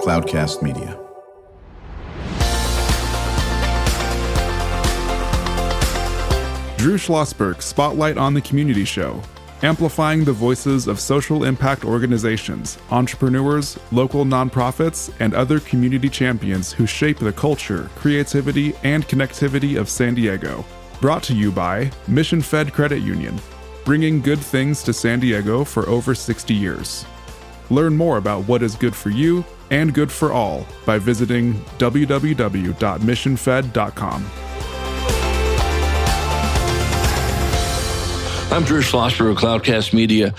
Cloudcast Media. Drew Schlosberg Spotlight on the Community Show, amplifying the voices of social impact organizations, entrepreneurs, local nonprofits, and other community champions who shape the culture, creativity, and connectivity of San Diego. Brought to you by Mission Fed Credit Union, bringing good things to San Diego for over 60 years. Learn more about what is good for you and good for all by visiting www.missionfed.com. I'm Drew Schlosberg of Cloudcast Media.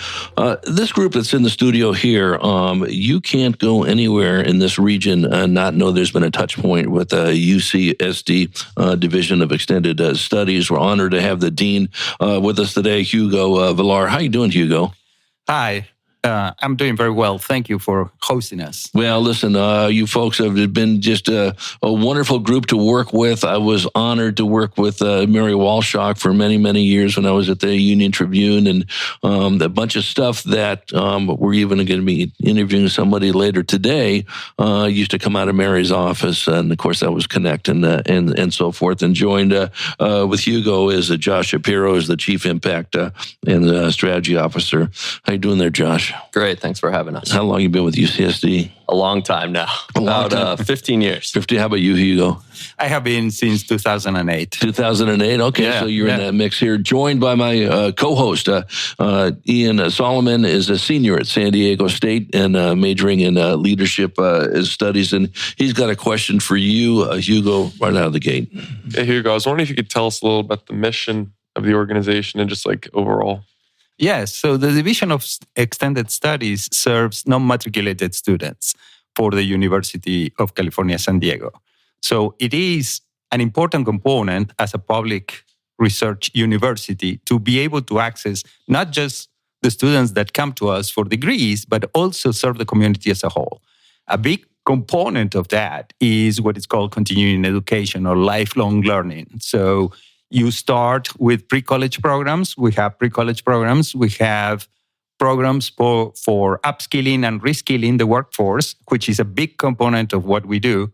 This group that's in the studio here, you can't go anywhere in this region and not know there's been a touch point with UCSD Division of Extended Studies. We're honored to have the dean with us today, Hugo Villar. How you doing, Hugo? Hi. I'm doing very well. Thank you for hosting us. Well, listen, you folks have been just a wonderful group to work with. I was honored to work with Mary Walshock for many, many years when I was at the Union Tribune, and a bunch of stuff that we're even going to be interviewing somebody later today used to come out of Mary's office, and of course that was Connect and so forth. And joined with Hugo is Josh Shapiro, is the Chief Impact and Strategy Officer. How you doing there, Josh? Great. Thanks for having us. How long you been with UCSD? A long time now. About 15 years. 50. How about you, Hugo? I have been since 2008. 2008. Okay, Yeah, so you're in that mix here. Joined by my co-host, Ian Solomon, is a senior at San Diego State and majoring in leadership studies. And he's got a question for you, Hugo, right out of the gate. Hey, Hugo, I was wondering if you could tell us a little about the mission of the organization and just like overall. Yes, so the Division of Extended Studies serves non-matriculated students for the University of California, San Diego. So it is an important component as a public research university to be able to access not just the students that come to us for degrees, but also serve the community as a whole. A big component of that is what is called continuing education or lifelong learning. So you start with pre-college programs. We have pre-college programs. We have programs for upskilling and reskilling the workforce, which is a big component of what we do.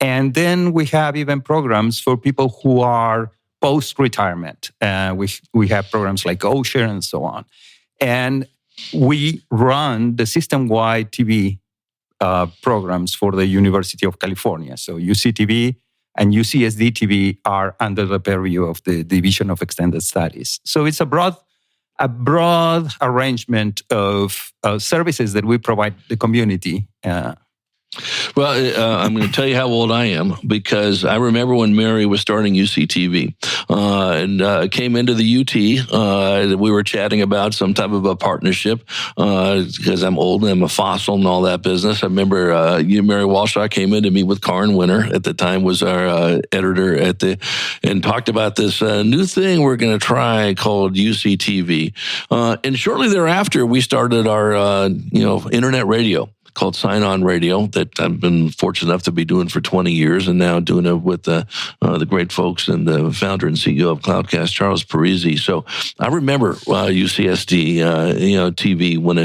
And then we have even programs for people who are post-retirement. We have programs like OSHA and so on. And we run the system-wide TV programs for the University of California. So UCTV and UCSD TV are under the purview of the Division of Extended Studies. So it's a broad arrangement of services that we provide the community. Well, I'm going to tell you how old I am, because I remember when Mary was starting UCTV and came into the UT. We were chatting about some type of a partnership because I'm old and I'm a fossil and all that business. I remember Mary Walshock came in to meet with Karin Winter, at the time was our editor and talked about this new thing we're going to try called UCTV. And shortly thereafter, we started our internet radio called Sign On Radio that I've been fortunate enough to be doing for 20 years, and now doing it with the great folks and the founder and CEO of Cloudcast, Charles Parisi. So I remember UCSD, TV when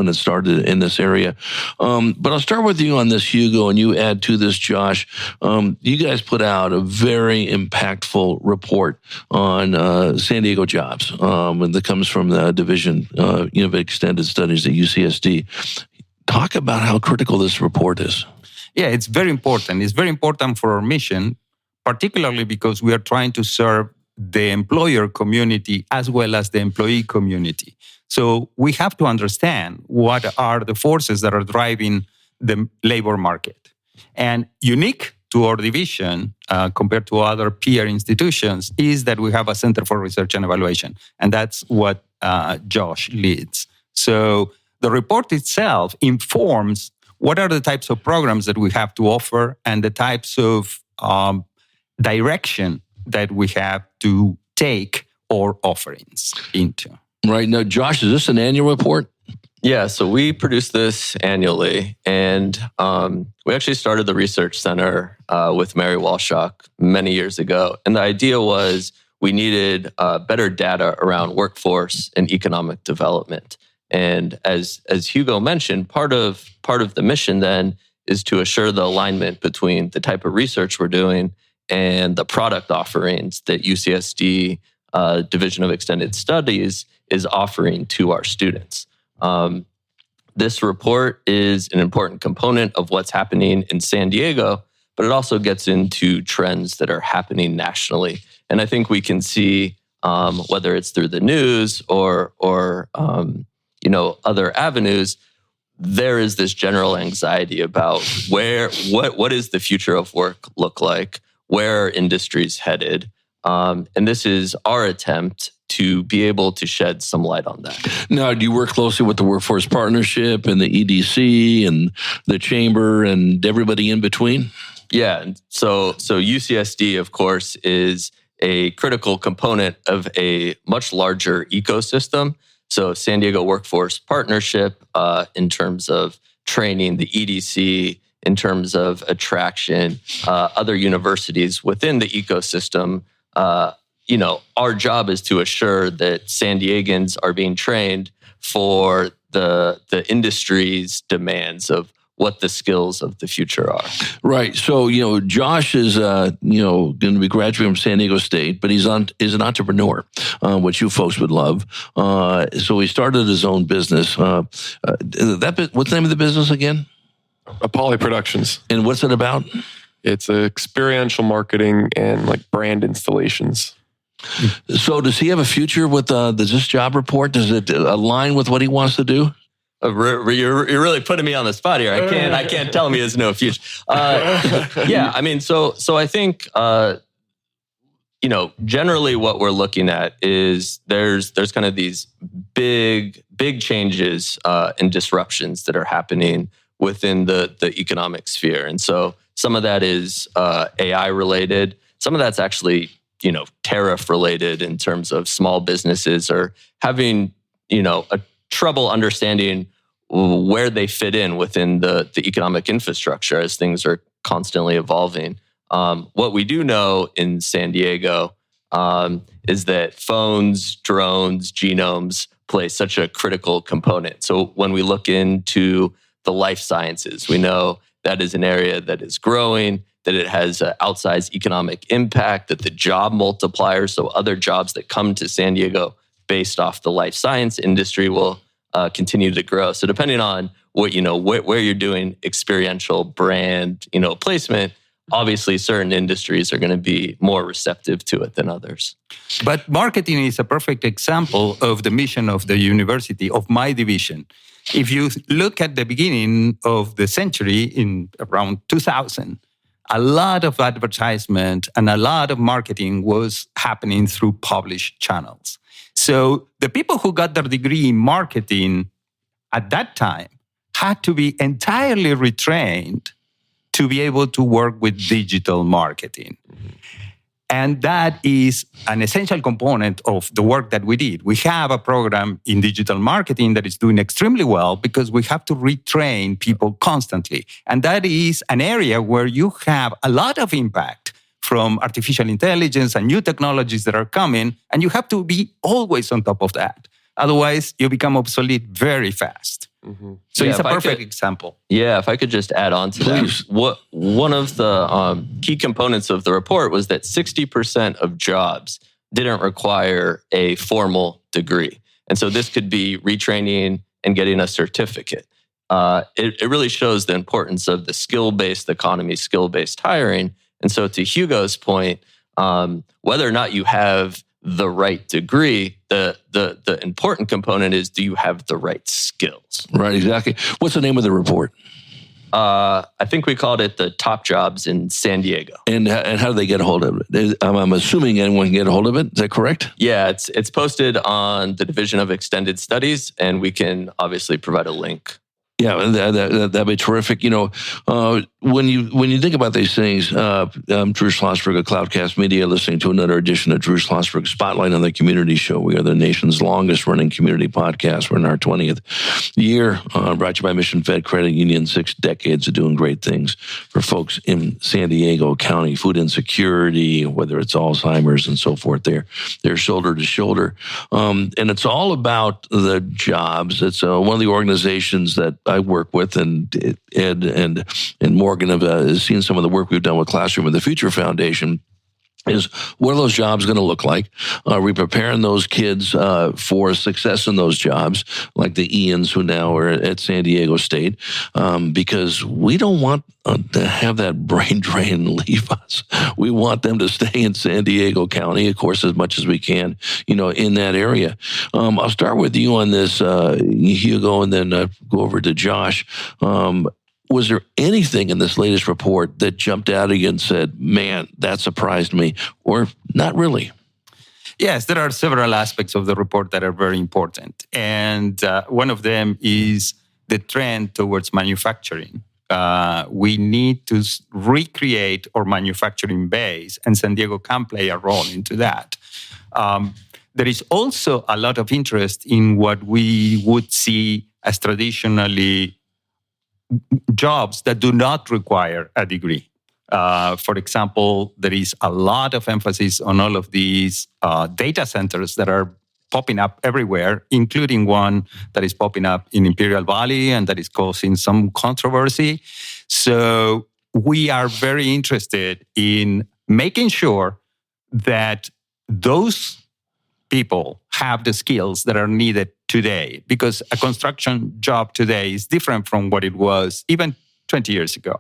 it started in this area. But I'll start with you on this, Hugo, and you add to this, Josh. You guys put out a very impactful report on San Diego jobs, and that comes from the Division of Extended Studies at UCSD. Talk about how critical this report is. Yeah, it's very important. It's very important for our mission, particularly because we are trying to serve the employer community as well as the employee community. So we have to understand what are the forces that are driving the labor market. And unique to our division, compared to other peer institutions, is that we have a Center for Research and Evaluation. And that's what Josh leads. So the report itself informs what are the types of programs that we have to offer and the types of direction that we have to take our offerings into. Right. Now, Josh, is this an annual report? Yeah, so we produce this annually, and we actually started the Research Center with Mary Walshock many years ago. And the idea was we needed better data around workforce and economic development. And as Hugo mentioned, part of the mission then is to assure the alignment between the type of research we're doing and the product offerings that UCSD Division of Extended Studies is offering to our students. This report is an important component of what's happening in San Diego, but it also gets into trends that are happening nationally. And I think we can see, whether it's through the news or other avenues, there is this general anxiety about what is the future of work look like, where are industries headed, and this is our attempt to be able to shed some light on that. Now, do you work closely with the Workforce Partnership and the EDC and the Chamber and everybody in between? Yeah, so UCSD, of course, is a critical component of a much larger ecosystem. So San Diego Workforce Partnership, in terms of training, the EDC, in terms of attraction, other universities within the ecosystem. Our job is to assure that San Diegans are being trained for the industry's demands of what the skills of the future are. Right. So, Josh is, going to be graduating from San Diego State, but he's an entrepreneur, which you folks would love. So he started his own business. What's the name of the business again? Apollo Productions. And what's it about? It's experiential marketing and like brand installations. So does he have a future with this job report? Does it align with what he wants to do? You're really putting me on the spot here. I can't tell him he has no future. Yeah, I mean, so I think generally what we're looking at is there's kind of these big changes and disruptions that are happening within the economic sphere, and so some of that is AI related. Some of that's actually tariff related in terms of small businesses are having a trouble understanding where they fit in within the economic infrastructure as things are constantly evolving. What we do know in San Diego is that phones, drones, genomes play such a critical component. So when we look into the life sciences, we know that is an area that is growing, that it has an outsized economic impact, that the job multiplier, so other jobs that come to San Diego based off the life science industry will continue to grow. So depending on what where you're doing experiential brand placement, obviously certain industries are going to be more receptive to it than others. But marketing is a perfect example of the mission of the university, of my division. If you look at the beginning of the century in around 2000, a lot of advertisement and a lot of marketing was happening through published channels. So the people who got their degree in marketing at that time had to be entirely retrained to be able to work with digital marketing. And that is an essential component of the work that we did. We have a program in digital marketing that is doing extremely well because we have to retrain people constantly. And that is an area where you have a lot of impact from artificial intelligence and new technologies that are coming, and you have to be always on top of that. Otherwise, you become obsolete very fast. Mm-hmm. So it's a perfect example. Yeah, if I could just add on to that. One of the key components of the report was that 60% of jobs didn't require a formal degree. And so this could be retraining and getting a certificate. It really shows the importance of the skill-based economy, skill-based hiring. And so to Hugo's point, whether or not you have the right degree, the important component is, do you have the right skills? Right, exactly. What's the name of the report? I think we called it the top jobs in San Diego. And how do they get a hold of it? I'm assuming anyone can get a hold of it. Is that correct? Yeah, it's posted on the Division of Extended Studies, and we can obviously provide a link. Yeah, that'd be terrific. when you think about these things, I'm Drew Schlosberg of Cloudcast Media, listening to another edition of Drew Schlosberg Spotlight on the Community Show. We are the nation's longest-running community podcast. We're in our 20th year, brought to you by Mission Fed Credit Union, 6 decades of doing great things for folks in San Diego County, food insecurity, whether it's Alzheimer's and so forth. They're shoulder to shoulder. And it's all about the jobs. It's one of the organizations that I work with, and Ed and Morgan have seen some of the work we've done with Classroom of the Future Foundation. Is what are those jobs going to look like? Are we preparing those kids for success in those jobs, like the Ians who now are at San Diego State? Because we don't want to have that brain drain leave us. We want them to stay in San Diego County, of course, as much as we can, in that area. I'll start with you on this, Hugo, and then go over to Josh. Was there anything in this latest report that jumped out at you and said, man, that surprised me, or not really? Yes, there are several aspects of the report that are very important. And one of them is the trend towards manufacturing. We need to recreate our manufacturing base, and San Diego can play a role into that. There is also a lot of interest in what we would see as traditionally jobs that do not require a degree. For example, there is a lot of emphasis on all of these data centers that are popping up everywhere, including one that is popping up in Imperial Valley and that is causing some controversy. So we are very interested in making sure that those people have the skills that are needed today, because a construction job today is different from what it was even 20 years ago.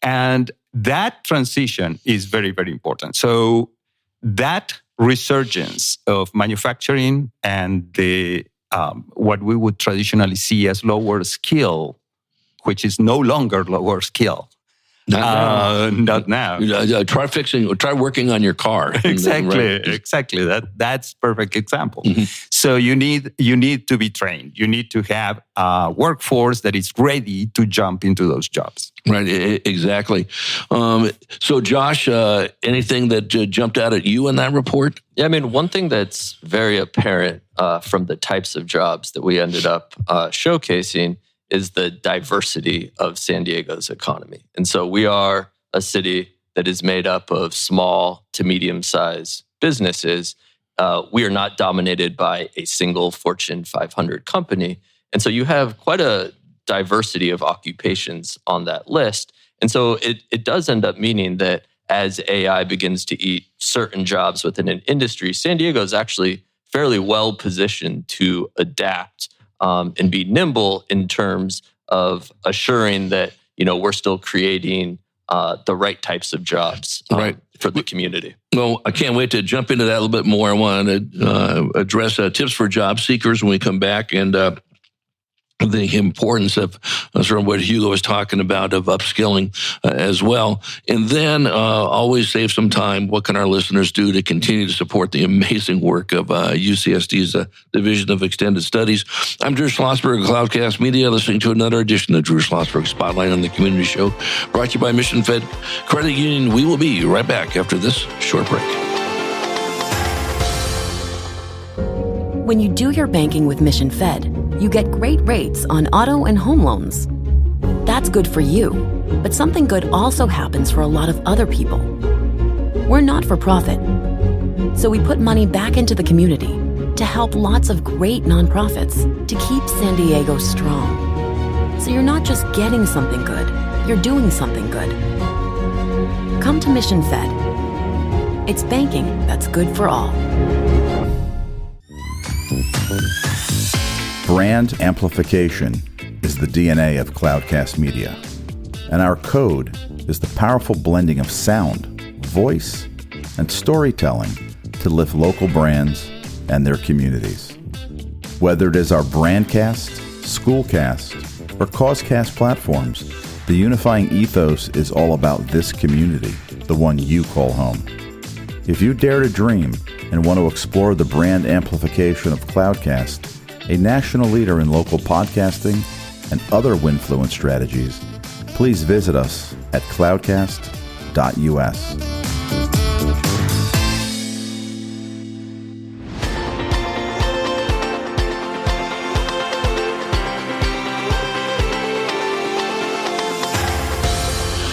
And that transition is very, very important. So that resurgence of manufacturing and the what we would traditionally see as lower skill, which is no longer lower skill. Not now. Try working on your car. Exactly. That's perfect example. Mm-hmm. So you need to be trained. You need to have a workforce that is ready to jump into those jobs. Right. Exactly. So Josh, anything that jumped out at you in that report? Yeah, I mean, one thing that's very apparent from the types of jobs that we ended up showcasing is the diversity of San Diego's economy. And so we are a city that is made up of small to medium-sized businesses. We are not dominated by a single Fortune 500 company. And so you have quite a diversity of occupations on that list. And so it does end up meaning that as AI begins to eat certain jobs within an industry, San Diego is actually fairly well positioned to adapt and be nimble in terms of assuring that, we're still creating the right types of jobs for the community. Well, I can't wait to jump into that a little bit more. I want to address tips for job seekers when we come back, and the importance of sort of what Hugo was talking about of upskilling as well. And then always save some time. What can our listeners do to continue to support the amazing work of UCSD's Division of Extended Studies? I'm Drew Schlosberg of Cloudcast Media, listening to another edition of Drew Schlosberg Spotlight on the Community Show, brought to you by Mission Fed Credit Union. We will be right back after this short break. When you do your banking with Mission Fed, you get great rates on auto and home loans. That's good for you, but something good also happens for a lot of other people. We're not for profit, so we put money back into the community to help lots of great nonprofits to keep San Diego strong. So you're not just getting something good, you're doing something good. Come to Mission Fed. It's banking that's good for all. Brand amplification is the DNA of Cloudcast Media, and our code is the powerful blending of sound, voice, and storytelling to lift local brands and their communities. Whether it is our Brandcast, Schoolcast, or Causecast platforms, the unifying ethos is all about this community, the one you call home. If you dare to dream and want to explore the brand amplification of Cloudcast, a national leader in local podcasting and other Winfluence strategies, please visit us at cloudcast.us.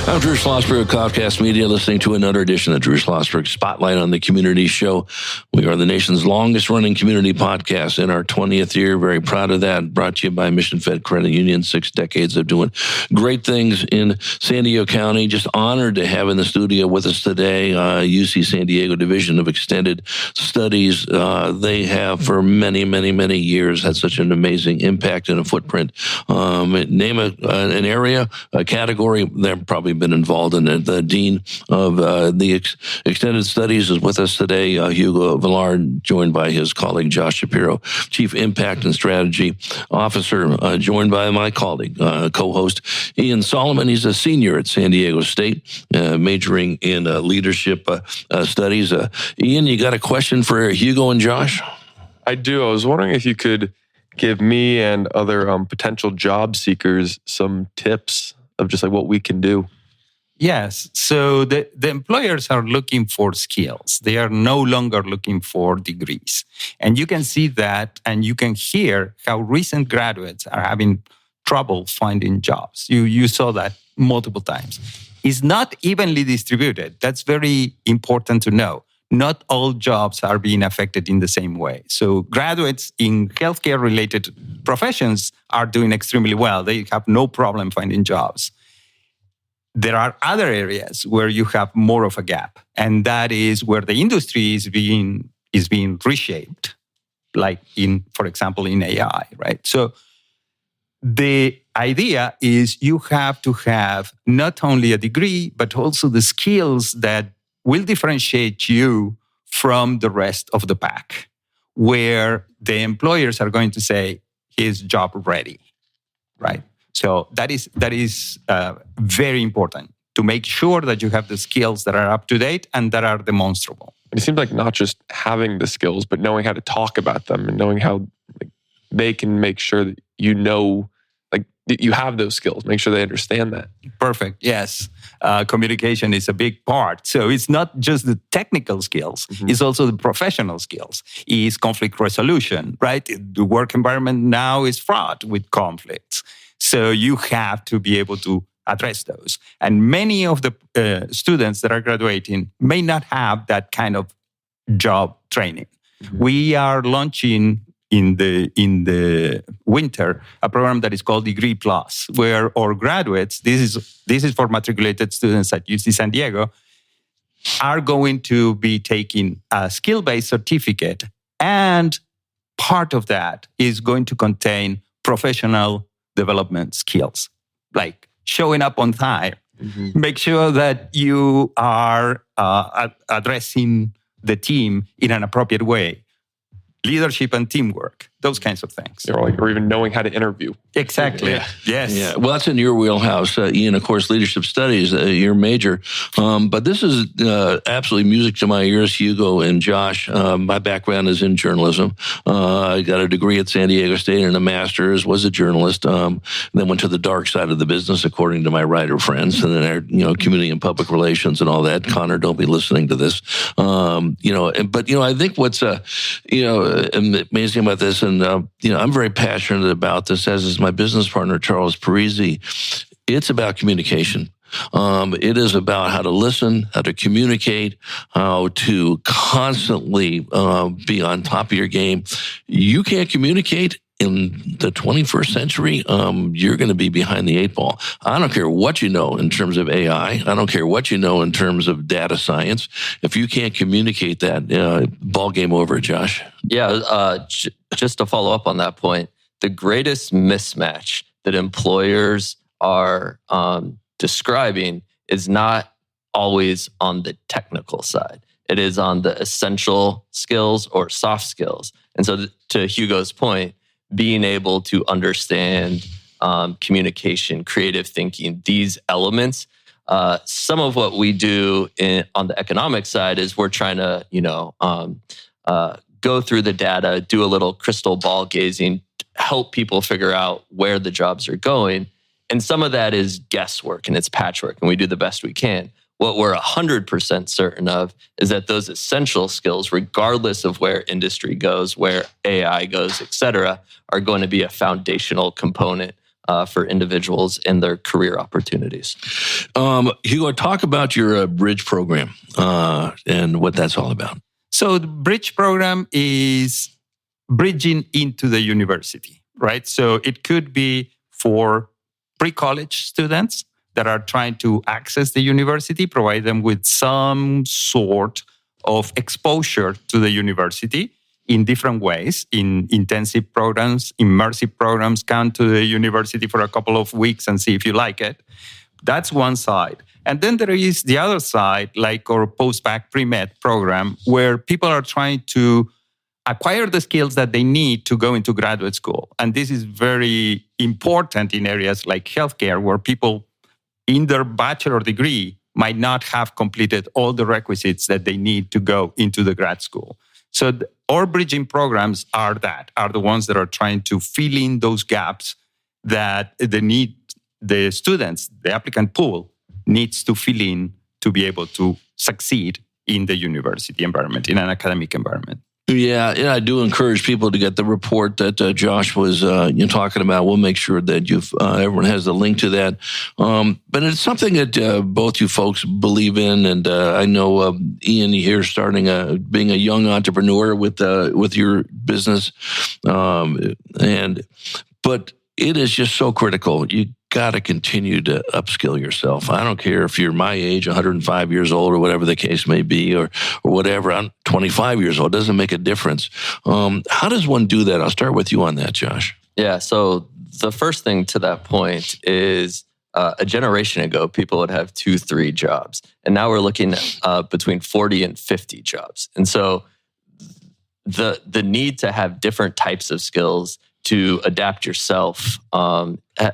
I'm Drew Schlosberg of Cloudcast Media, listening to another edition of Drew Schlosberg Spotlight on the Community Show. We are the nation's longest-running community podcast in our 20th year. Very proud of that. Brought to you by Mission Fed Credit Union. 6 decades of doing great things in San Diego County. Just honored to have in the studio with us today UC San Diego Division of Extended Studies. They have for many, many, many years had such an amazing impact and a footprint. Name an area, a category they've probably been involved in it. The Dean of the Extended Studies is with us today, Hugo Villar, joined by his colleague Josh Shapiro, Chief Impact and Strategy Officer, joined by my colleague, co-host Ian Solomon. He's a senior at San Diego State, majoring in leadership studies. Ian, you got a question for Hugo and Josh? I do. I was wondering if you could give me and other potential job seekers some tips of just like what we can do. Yes. So the employers are looking for skills. They are no longer looking for degrees. And you can see that, and you can hear how recent graduates are having trouble finding jobs. You saw that multiple times. It's not evenly distributed. That's very important to know. Not all jobs are being affected in the same way. So graduates in healthcare-related professions are doing extremely well. They have no problem finding jobs. There are other areas where you have more of a gap, and that is where the industry is being reshaped, like for example, in AI, right? So the idea is you have to have not only a degree, but also the skills that will differentiate you from the rest of the pack, where the employers are going to say, he's job ready, right? So that is very important to make sure that you have the skills that are up to date and that are demonstrable. It seems like not just having the skills, but knowing how to talk about them and knowing how they can make sure that you know, like you have those skills. Make sure they understand that. Perfect. Yes. Communication is a big part. So it's not just the technical skills, it's also the professional skills. It's conflict resolution, right? The work environment now is fraught with conflicts. So you have to be able to address those. And many of the students that are graduating may not have that kind of job training. We are launching in the winter a program that is called Degree Plus, where our graduates, this is for matriculated students at UC San Diego, are going to be taking a skill-based certificate, and part of that is going to contain professional development skills, like showing up on time, make sure that you are addressing the team in an appropriate way, leadership and teamwork, those kinds of things. Or even knowing how to interview. Exactly. Yeah. Yes. Yeah. Well, that's in your wheelhouse, Ian. Of course, leadership studies, your major. But this is absolutely music to my ears, Hugo and Josh. My background is in journalism. I got a degree at San Diego State and a master's. Was a journalist. Then went to the dark side of the business, according to my writer friends, and then community and public relations and all that. Connor, don't be listening to this. But I think what's amazing about this, and I'm very passionate about this, as is my business partner Charles Parisi. It's about communication. It is about how to listen, how to communicate, how to constantly be on top of your game. You can't communicate in the 21st century, you're going to be behind the 8 ball. I don't care what you know in terms of AI. I don't care what you know in terms of data science. If you can't communicate that, ball game over, Josh. Yeah, just to follow up on that point, the greatest mismatch that employers are describing is not always on the technical side. It is on the essential skills or soft skills. And so to Hugo's point, being able to understand communication, creative thinking, these elements. Some of what we do on the economic side is we're trying to, go through the data, do a little crystal ball gazing, help people figure out where the jobs are going. And some of that is guesswork and it's patchwork, and we do the best we can. What we're 100% certain of is that those essential skills, regardless of where industry goes, where AI goes, et cetera, are going to be a foundational component for individuals in their career opportunities. Hugo, talk about your Bridge program and what that's all about. So the Bridge program is bridging into the university, right? So it could be for pre-college students that are trying to access the university, provide them with some sort of exposure to the university in different ways, in intensive programs, immersive programs, come to the university for a couple of weeks and see if you like it. That's one side. And then there is the other side, like our post-bac pre-med program, where people are trying to acquire the skills that they need to go into graduate school. And this is very important in areas like healthcare, where people in their bachelor degree might not have completed all the requisites that they need to go into the grad school. So our bridging programs are the ones that are trying to fill in those gaps that the students, the applicant pool, needs to fill in to be able to succeed in the university environment, in an academic environment. Yeah, I do encourage people to get the report that Josh was talking about. We'll make sure that everyone has the link to that. But it's something that both you folks believe in, and I know Ian here being a young entrepreneur with your business, but it is just so critical. You got to continue to upskill yourself. I don't care if you're my age, 105 years old, or whatever the case may be, or whatever. I'm 25 years old. It doesn't make a difference. How does one do that? I'll start with you on that, Josh. Yeah, so the first thing to that point is a generation ago, people would have 2-3 jobs. And now we're looking at between 40 and 50 jobs. And so the need to have different types of skills to adapt yourself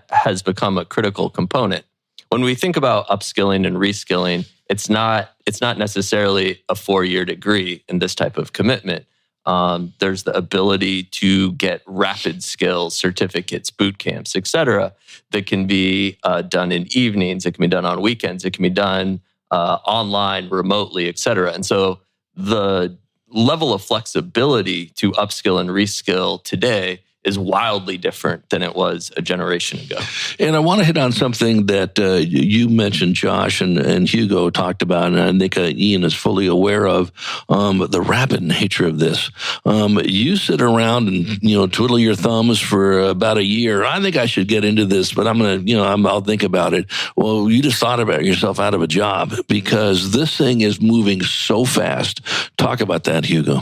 has become a critical component. When we think about upskilling and reskilling, it's not necessarily a 4-year degree in this type of commitment. There's the ability to get rapid skills, certificates, boot camps, et cetera, that can be done in evenings. It can be done on weekends. It can be done online, remotely, et cetera. And so the level of flexibility to upskill and reskill today is wildly different than it was a generation ago. And I want to hit on something that you mentioned, Josh, and Hugo talked about, and I think Ian is fully aware of, the rapid nature of this. You sit around and, twiddle your thumbs for about a year. I think I should get into this, but I'll think about it. Well, you just thought about yourself out of a job because this thing is moving so fast. Talk about that, Hugo.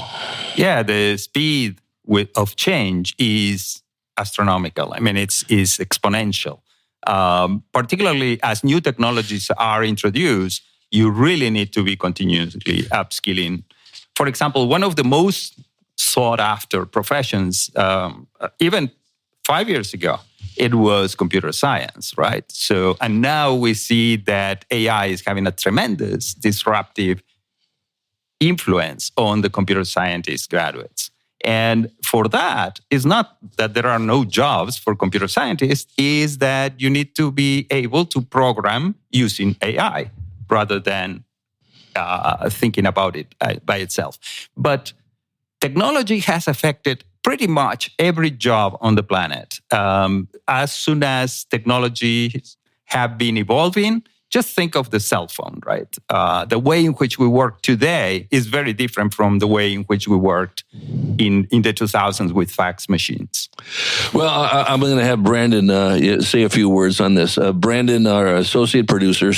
Yeah, the speed of change is astronomical. I mean, it's exponential. Particularly as new technologies are introduced, you really need to be continuously upskilling. For example, one of the most sought after professions, even 5 years ago, it was computer science, right? So, and now we see that AI is having a tremendous disruptive influence on the computer scientist graduates. And for that, it's not that there are no jobs for computer scientists, is that you need to be able to program using AI rather than thinking about it by itself. But technology has affected pretty much every job on the planet. As soon as technologies have been evolving, just think of the cell phone, right? The way in which we work today is very different from the way in which we worked in the 2000s with fax machines. Well, I'm going to have Brandon say a few words on this. Brandon, our associate producer,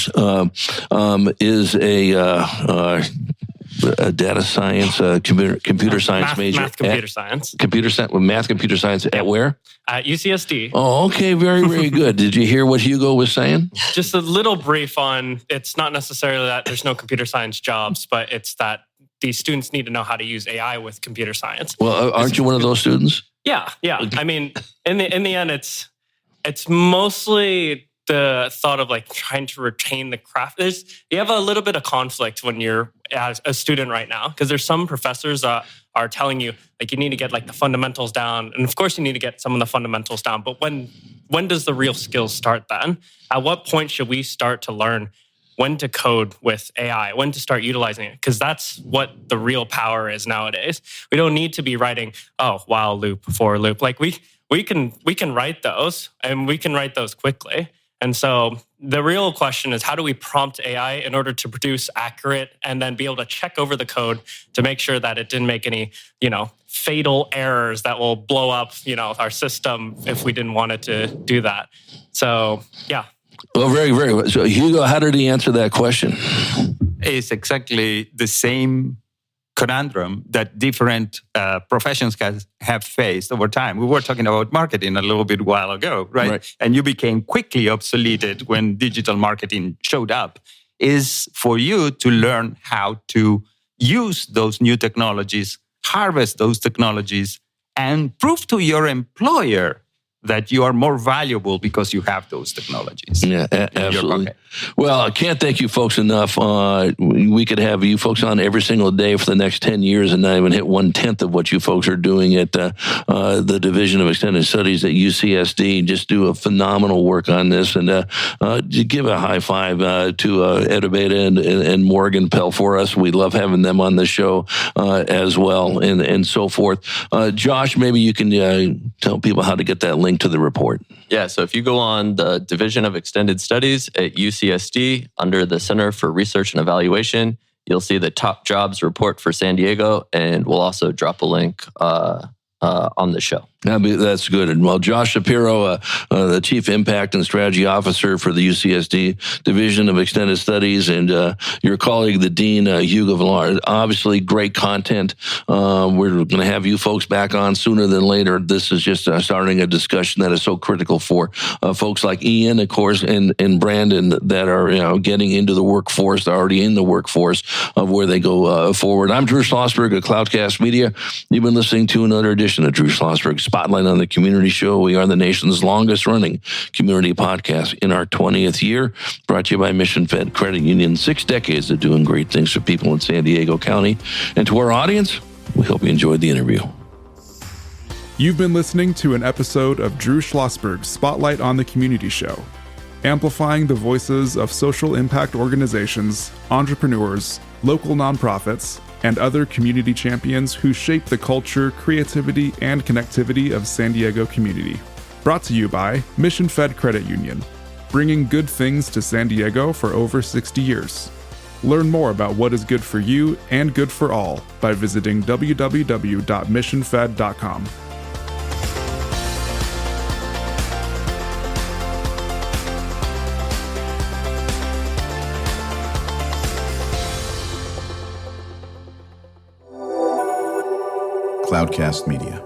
is a data science, computer science major. Math, computer science. Math, computer science at where? At UCSD. Oh, okay. Very, very good. Did you hear what Hugo was saying? Just a little brief on, it's not necessarily that there's no computer science jobs, but it's that these students need to know how to use AI with computer science. Well, aren't you one of those students? Yeah. I mean, in the end, it's mostly the thought of like trying to retain the craft. You have a little bit of conflict when you're as a student right now, because there's some professors that are telling you like you need to get like the fundamentals down, and of course you need to get some of the fundamentals down. But when does the real skills start then? At what point should we start to learn when to code with AI, when to start utilizing it? Because that's what the real power is nowadays. We don't need to be writing, while loop, for loop. Like we can write those, and we can write those quickly. And so the real question is, how do we prompt AI in order to produce accurate and then be able to check over the code to make sure that it didn't make any, fatal errors that will blow up, our system if we didn't want it to do that. So, yeah. Well, very, very well. So, Hugo, how did he answer that question? It's exactly the same conundrum that different professions have faced over time. We were talking about marketing a little bit while ago, right? And you became quickly obsoleted when digital marketing showed up. Is for you to learn how to use those new technologies, harvest those technologies, and prove to your employer that you are more valuable because you have those technologies. Yeah, absolutely. Well, I can't thank you folks enough. We could have you folks on every single day for the next 10 years and not even hit 1/10 of what you folks are doing at the Division of Extended Studies at UCSD. Just do a phenomenal work on this, and give a high five to Edabeta and Morgan Pell for us. We love having them on the show as well, and so forth. Josh, maybe you can tell people how to get that link to the report. Yeah, so if you go on the Division of Extended Studies at UCSD under the Center for Research and Evaluation, you'll see the top jobs report for San Diego, and we'll also drop a link on the show. That's good. And well, Josh Shapiro, the Chief Impact and Strategy Officer for the UCSD Division of Extended Studies, and your colleague, the Dean, Hugo Villar. Obviously, great content. We're going to have you folks back on sooner than later. This is just starting a discussion that is so critical for folks like Ian, of course, and Brandon that are getting into the workforce, already in the workforce of where they go forward. I'm Drew Schlosberg of Cloudcast Media. You've been listening to another edition of Drew Schlosberg's Spotlight on the Community Show. We are the nation's longest running community podcast in our 20th year, brought to you by Mission Fed Credit Union. 6 decades of doing great things for people in San Diego County. And to our audience, we hope you enjoyed the interview. You've been listening to an episode of Drew Schlosberg's Spotlight on the Community Show, amplifying the voices of social impact organizations, entrepreneurs, local nonprofits, and other community champions who shape the culture, creativity, and connectivity of San Diego community. Brought to you by Mission Fed Credit Union, bringing good things to San Diego for over 60 years. Learn more about what is good for you and good for all by visiting www.missionfed.com. Cloudcast Media.